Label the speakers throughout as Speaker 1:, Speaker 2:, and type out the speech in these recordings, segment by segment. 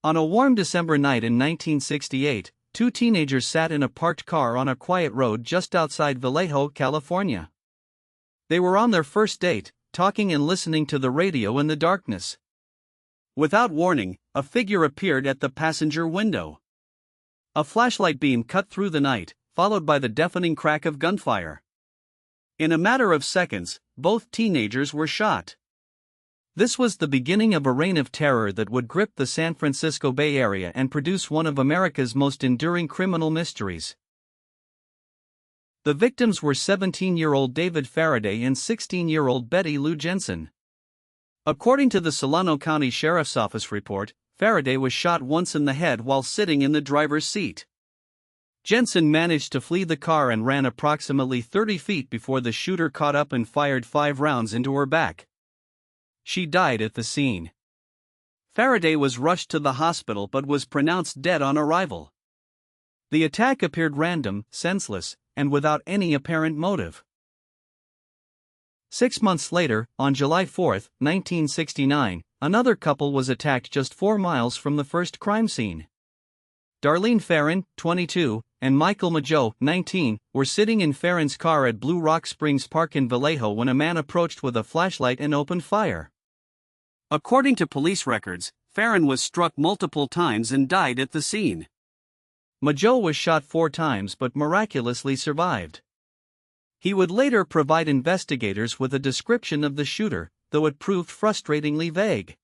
Speaker 1: On a warm December night in 1968, two teenagers sat in a parked car on a quiet road just outside Vallejo, California. They were on their first date, talking and listening to the radio in the darkness. Without warning, a figure appeared at the passenger window. A flashlight beam cut through the night, followed by the deafening crack of gunfire. In a matter of seconds, both teenagers were shot. This was the beginning of a reign of terror that would grip the San Francisco Bay Area and produce one of America's most enduring criminal mysteries. The victims were 17-year-old David Faraday and 16-year-old Betty Lou Jensen. According to the Solano County Sheriff's Office report, Faraday was shot once in the head while sitting in the driver's seat. Jensen managed to flee the car and ran approximately 30 feet before the shooter caught up and fired 5 rounds into her back. She died at the scene. Faraday was rushed to the hospital but was pronounced dead on arrival. The attack appeared random, senseless, and without any apparent motive. 6 months later, on July 4, 1969, another couple was attacked just 4 miles from the first crime scene. Darlene Farron, 22, and Michael Majo, 19, were sitting in Farron's car at Blue Rock Springs Park in Vallejo when a man approached with a flashlight and opened fire. According to police records, Farron was struck multiple times and died at the scene. Majo was shot 4 times but miraculously survived. He would later provide investigators with a description of the shooter, though it proved frustratingly vague.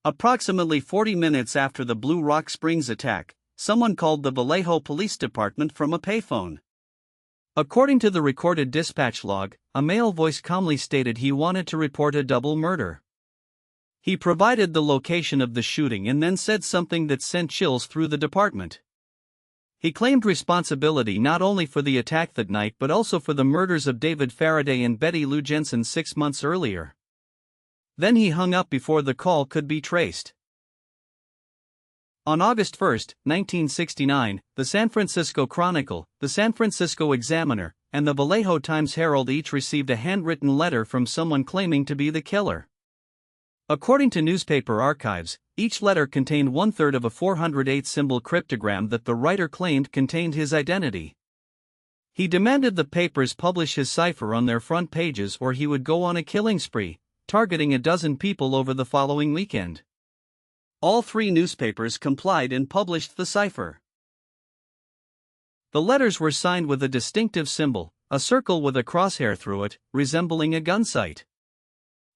Speaker 1: Approximately 40 minutes after the Blue Rock Springs attack, someone called the Vallejo Police Department from a payphone. According to the recorded dispatch log, a male voice calmly stated he wanted to report a double murder. He provided the location of the shooting and then said something that sent chills through the department. He claimed responsibility not only for the attack that night but also for the murders of David Faraday and Betty Lou Jensen 6 months earlier. Then he hung up before the call could be traced. On August 1, 1969, the San Francisco Chronicle, the San Francisco Examiner, and the Vallejo Times-Herald each received a handwritten letter from someone claiming to be the killer. According to newspaper archives, each letter contained 1/3 of a 408-symbol cryptogram that the writer claimed contained his identity. He demanded the papers publish his cipher on their front pages or he would go on a killing spree, targeting a dozen people over the following weekend. All 3 newspapers complied and published the cipher. The letters were signed with a distinctive symbol, a circle with a crosshair through it, resembling a gun sight.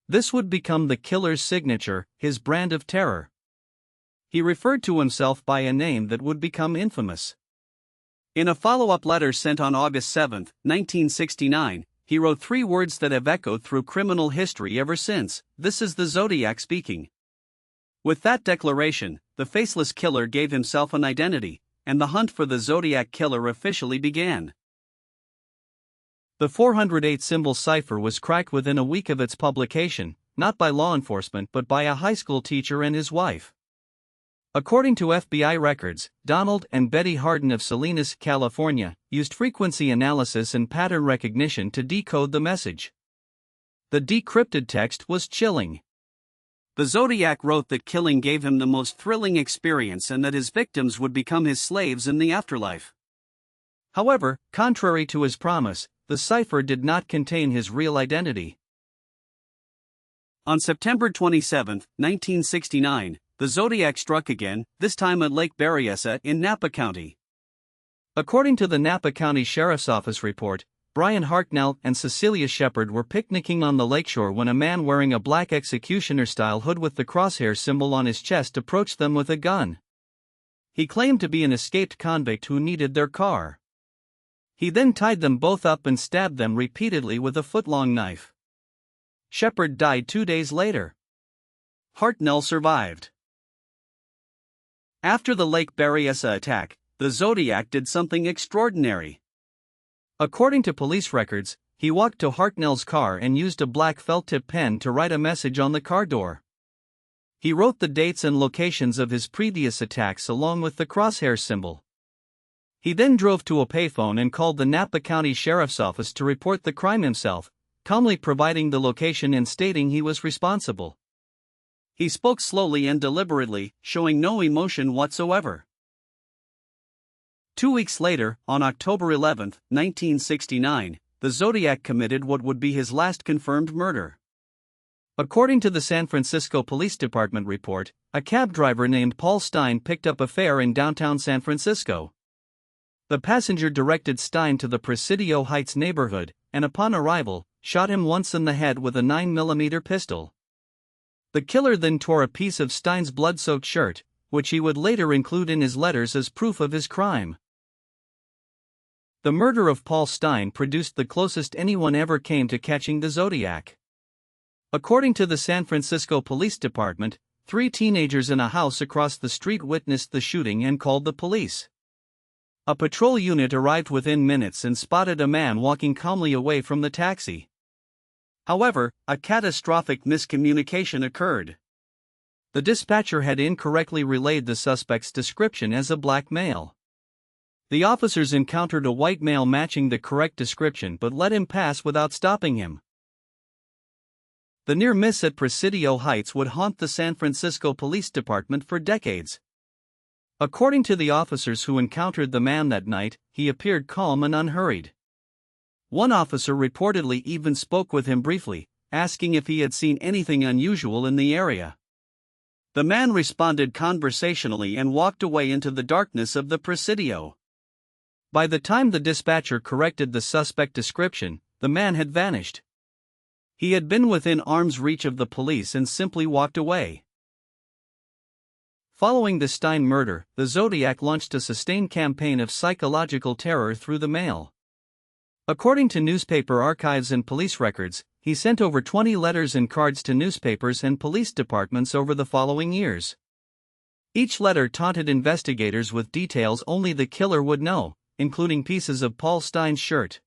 Speaker 1: This would become the killer's signature, his brand of terror. He referred to himself by a name that would become infamous. In a follow-up letter sent on August 7, 1969, he wrote 3 words that have echoed through criminal history ever since: "This is the Zodiac speaking." With that declaration, the faceless killer gave himself an identity, and the hunt for the Zodiac Killer officially began. The 408-symbol cipher was cracked within a week of its publication, not by law enforcement but by a high school teacher and his wife. According to FBI records, Donald and Betty Harden of Salinas, California, used frequency analysis and pattern recognition to decode the message. The decrypted text was chilling. The Zodiac wrote that killing gave him the most thrilling experience and that his victims would become his slaves in the afterlife. However, contrary to his promise, the cipher did not contain his real identity. On September 27, 1969, the Zodiac struck again, this time at Lake Berryessa in Napa County. According to the Napa County Sheriff's Office report, Brian Hartnell and Cecilia Shepard were picnicking on the lakeshore when a man wearing a black executioner-style hood with the crosshair symbol on his chest approached them with a gun. He claimed to be an escaped convict who needed their car. He then tied them both up and stabbed them repeatedly with a foot-long knife. Shepard died 2 days later. Hartnell survived. After the Lake Berryessa attack, the Zodiac did something extraordinary. According to police records, he walked to Hartnell's car and used a black felt-tip pen to write a message on the car door. He wrote the dates and locations of his previous attacks along with the crosshair symbol. He then drove to a payphone and called the Napa County Sheriff's Office to report the crime himself, calmly providing the location and stating he was responsible. He spoke slowly and deliberately, showing no emotion whatsoever. 2 weeks later, on October 11, 1969, the Zodiac committed what would be his last confirmed murder. According to the San Francisco Police Department report, a cab driver named Paul Stine picked up a fare in downtown San Francisco. The passenger directed Stine to the Presidio Heights neighborhood, and upon arrival, shot him once in the head with a 9mm pistol. The killer then tore a piece of Stine's blood-soaked shirt, which he would later include in his letters as proof of his crime. The murder of Paul Stine produced the closest anyone ever came to catching the Zodiac. According to the San Francisco Police Department, 3 teenagers in a house across the street witnessed the shooting and called the police. A patrol unit arrived within minutes and spotted a man walking calmly away from the taxi. However, a catastrophic miscommunication occurred. The dispatcher had incorrectly relayed the suspect's description as a black male. The officers encountered a white male matching the correct description but let him pass without stopping him. The near miss at Presidio Heights would haunt the San Francisco Police Department for decades. According to the officers who encountered the man that night, he appeared calm and unhurried. One officer reportedly even spoke with him briefly, asking if he had seen anything unusual in the area. The man responded conversationally and walked away into the darkness of the Presidio. By the time the dispatcher corrected the suspect description, the man had vanished. He had been within arm's reach of the police and simply walked away. Following the Stine murder, the Zodiac launched a sustained campaign of psychological terror through the mail. According to newspaper archives and police records, he sent over 20 letters and cards to newspapers and police departments over the following years. Each letter taunted investigators with details only the killer would know, including pieces of Paul Stine's shirt.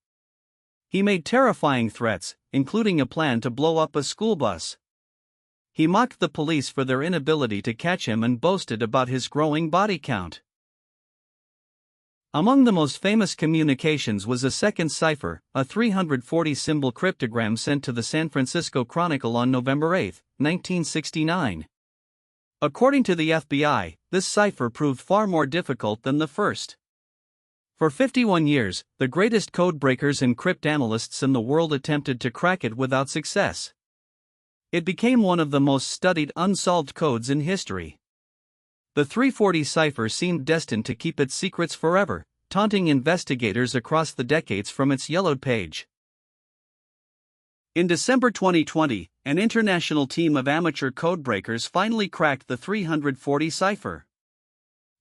Speaker 1: He made terrifying threats, including a plan to blow up a school bus. He mocked the police for their inability to catch him and boasted about his growing body count. Among the most famous communications was a second cipher, a 340-symbol cryptogram sent to the San Francisco Chronicle on November 8, 1969. According to the FBI, this cipher proved far more difficult than the first. For 51 years, the greatest code breakers and cryptanalysts in the world attempted to crack it without success. It became one of the most studied unsolved codes in history. The 340 cipher seemed destined to keep its secrets forever, taunting investigators across the decades from its yellowed page. In December 2020, an international team of amateur codebreakers finally cracked the 340 cipher.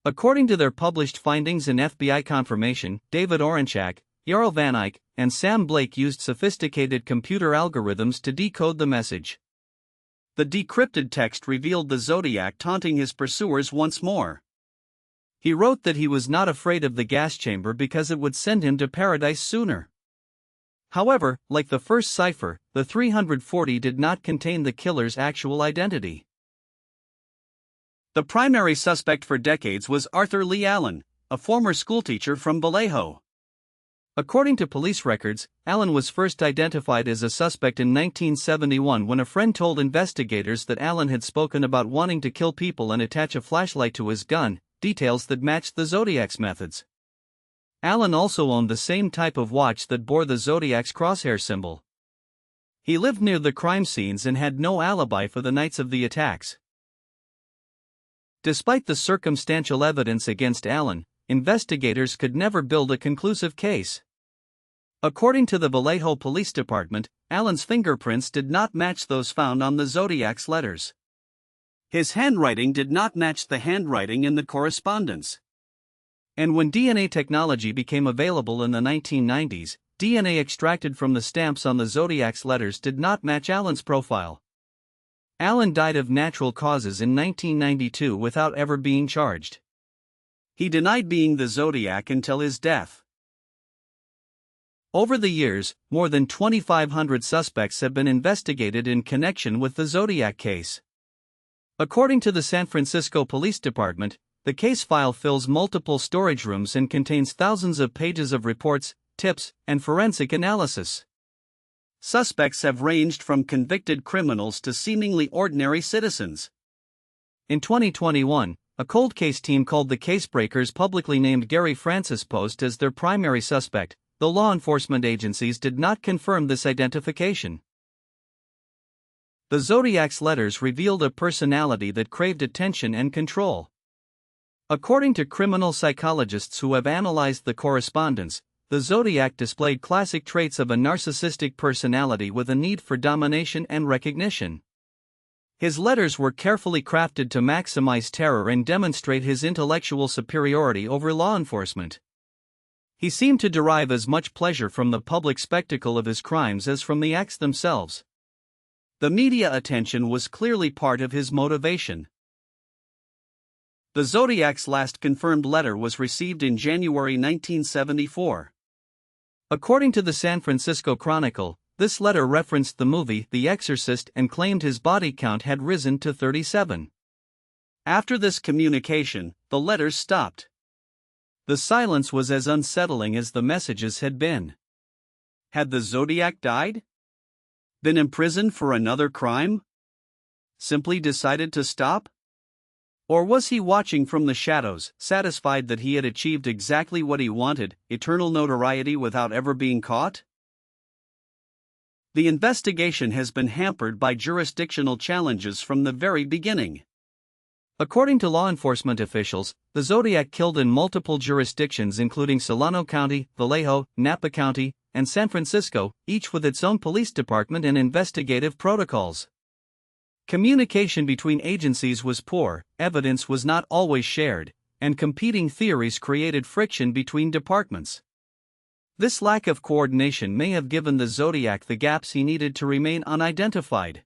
Speaker 1: According to their published findings and FBI confirmation, David Oranchak, Jarl Van Eyck, and Sam Blake used sophisticated computer algorithms to decode the message. The decrypted text revealed the Zodiac taunting his pursuers once more. He wrote that he was not afraid of the gas chamber because it would send him to paradise sooner. However, like the first cipher, the 340 did not contain the killer's actual identity. The primary suspect for decades was Arthur Lee Allen, a former schoolteacher from Vallejo. According to police records, Allen was first identified as a suspect in 1971 when a friend told investigators that Allen had spoken about wanting to kill people and attach a flashlight to his gun, details that matched the Zodiac's methods. Allen also owned the same type of watch that bore the Zodiac's crosshair symbol. He lived near the crime scenes and had no alibi for the nights of the attacks. Despite the circumstantial evidence against Allen, investigators could never build a conclusive case. According to the Vallejo Police Department, Allen's fingerprints did not match those found on the Zodiac's letters. His handwriting did not match the handwriting in the correspondence. And when DNA technology became available in the 1990s, DNA extracted from the stamps on the Zodiac's letters did not match Allen's profile. Allen died of natural causes in 1992 without ever being charged. He denied being the Zodiac until his death. Over the years, more than 2,500 suspects have been investigated in connection with the Zodiac case. According to the San Francisco Police Department, the case file fills multiple storage rooms and contains thousands of pages of reports, tips, and forensic analysis. Suspects have ranged from convicted criminals to seemingly ordinary citizens. In 2021, a cold case team called the Casebreakers publicly named Gary Francis Post as their primary suspect, though law enforcement agencies did not confirm this identification. The Zodiac's letters revealed a personality that craved attention and control. According to criminal psychologists who have analyzed the correspondence, the Zodiac displayed classic traits of a narcissistic personality with a need for domination and recognition. His letters were carefully crafted to maximize terror and demonstrate his intellectual superiority over law enforcement. He seemed to derive as much pleasure from the public spectacle of his crimes as from the acts themselves. The media attention was clearly part of his motivation. The Zodiac's last confirmed letter was received in January 1974. According to the San Francisco Chronicle, this letter referenced the movie The Exorcist and claimed his body count had risen to 37. After this communication, the letters stopped. The silence was as unsettling as the messages had been. Had the Zodiac died? Been imprisoned for another crime? Simply decided to stop? Or was he watching from the shadows, satisfied that he had achieved exactly what he wanted, eternal notoriety without ever being caught? The investigation has been hampered by jurisdictional challenges from the very beginning. According to law enforcement officials, the Zodiac killed in multiple jurisdictions including Solano County, Vallejo, Napa County, and San Francisco, each with its own police department and investigative protocols. Communication between agencies was poor, evidence was not always shared, and competing theories created friction between departments. This lack of coordination may have given the Zodiac the gaps he needed to remain unidentified.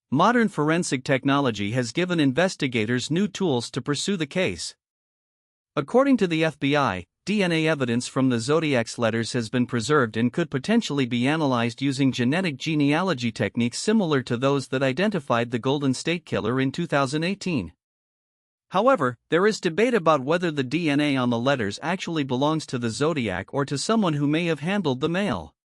Speaker 1: Modern forensic technology has given investigators new tools to pursue the case. According to the FBI, DNA evidence from the Zodiac's letters has been preserved and could potentially be analyzed using genetic genealogy techniques similar to those that identified the Golden State Killer in 2018. However, there is debate about whether the DNA on the letters actually belongs to the Zodiac or to someone who may have handled the mail.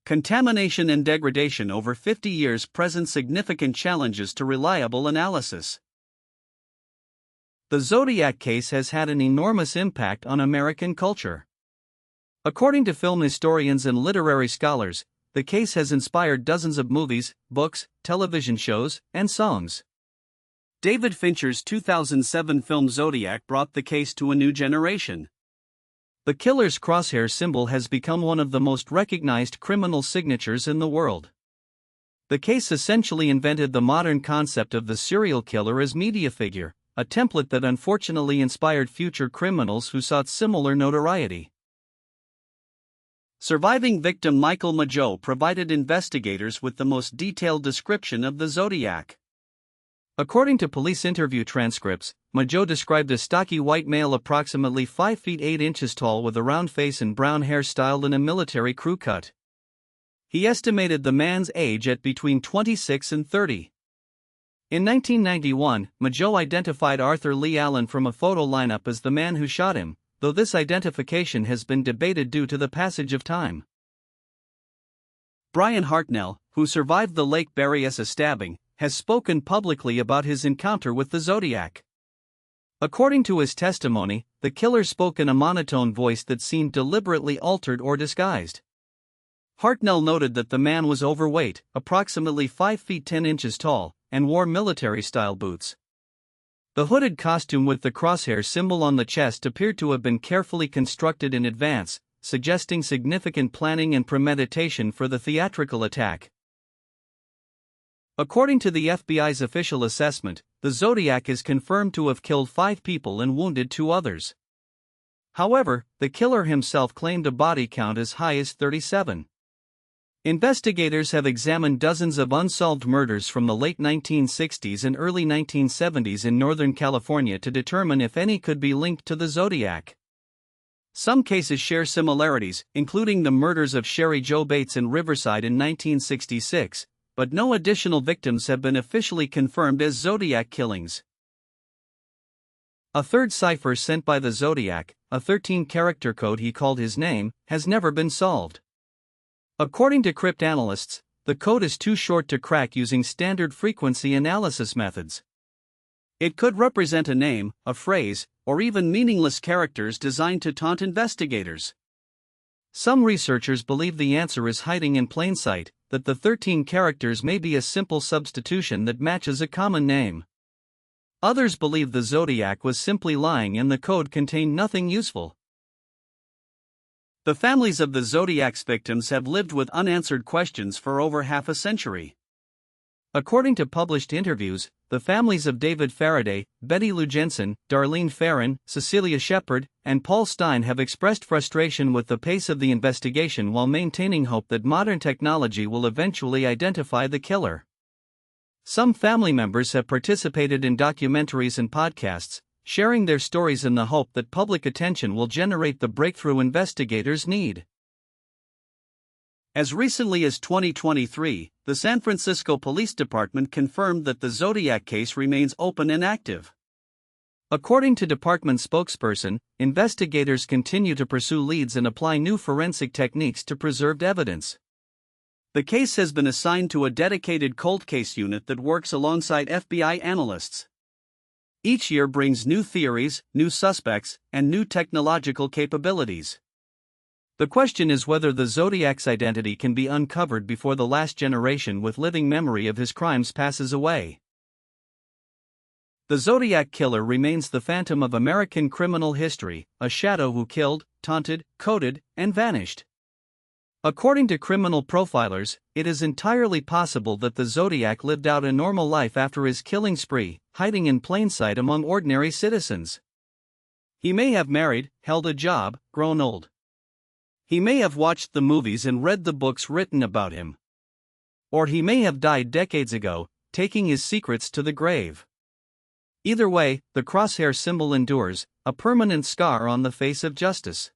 Speaker 1: Contamination and degradation over 50 years present significant challenges to reliable analysis. The Zodiac case has had an enormous impact on American culture. According to film historians and literary scholars, the case has inspired dozens of movies, books, television shows, and songs. David Fincher's 2007 film Zodiac brought the case to a new generation. The killer's crosshair symbol has become one of the most recognized criminal signatures in the world. The case essentially invented the modern concept of the serial killer as media figure, a template that unfortunately inspired future criminals who sought similar notoriety. Surviving victim Michael Mageau provided investigators with the most detailed description of the Zodiac. According to police interview transcripts, Mageau described a stocky white male approximately 5 feet 8 inches tall with a round face and brown hair styled in a military crew cut. He estimated the man's age at between 26 and 30. In 1991, Mageau identified Arthur Lee Allen from a photo lineup as the man who shot him, though this identification has been debated due to the passage of time. Brian Hartnell, who survived the Lake Berryessa stabbing, has spoken publicly about his encounter with the Zodiac. According to his testimony, the killer spoke in a monotone voice that seemed deliberately altered or disguised. Hartnell noted that the man was overweight, approximately 5 feet 10 inches tall, and wore military-style boots. The hooded costume with the crosshair symbol on the chest appeared to have been carefully constructed in advance, suggesting significant planning and premeditation for the theatrical attack. According to the FBI's official assessment, the Zodiac is confirmed to have killed 5 people and wounded 2 others. However, the killer himself claimed a body count as high as 37. Investigators have examined dozens of unsolved murders from the late 1960s and early 1970s in Northern California to determine if any could be linked to the Zodiac. Some cases share similarities, including the murders of Sherry Jo Bates in Riverside in 1966, but no additional victims have been officially confirmed as Zodiac killings. A third cipher sent by the Zodiac, a 13-character code he called his name, has never been solved. According to cryptanalysts, the code is too short to crack using standard frequency analysis methods. It could represent a name, a phrase, or even meaningless characters designed to taunt investigators. Some researchers believe the answer is hiding in plain sight, that the 13 characters may be a simple substitution that matches a common name. Others believe the Zodiac was simply lying and the code contained nothing useful. The families of the Zodiac's victims have lived with unanswered questions for over half a century. According to published interviews, the families of David Faraday, Betty Lou Jensen, Darlene Ferrin, Cecilia Shepard, and Paul Stein have expressed frustration with the pace of the investigation while maintaining hope that modern technology will eventually identify the killer. Some family members have participated in documentaries and podcasts, sharing their stories in the hope that public attention will generate the breakthrough investigators need. As recently as 2023, the San Francisco Police Department confirmed that the Zodiac case remains open and active. According to department spokesperson, investigators continue to pursue leads and apply new forensic techniques to preserve evidence. The case has been assigned to a dedicated cold case unit that works alongside FBI analysts. Each year brings new theories, new suspects, and new technological capabilities. The question is whether the Zodiac's identity can be uncovered before the last generation with living memory of his crimes passes away. The Zodiac Killer remains the phantom of American criminal history, a shadow who killed, taunted, coded, and vanished. According to criminal profilers, it is entirely possible that the Zodiac lived out a normal life after his killing spree, hiding in plain sight among ordinary citizens. He may have married, held a job, grown old. He may have watched the movies and read the books written about him. Or he may have died decades ago, taking his secrets to the grave. Either way, the crosshair symbol endures, a permanent scar on the face of justice.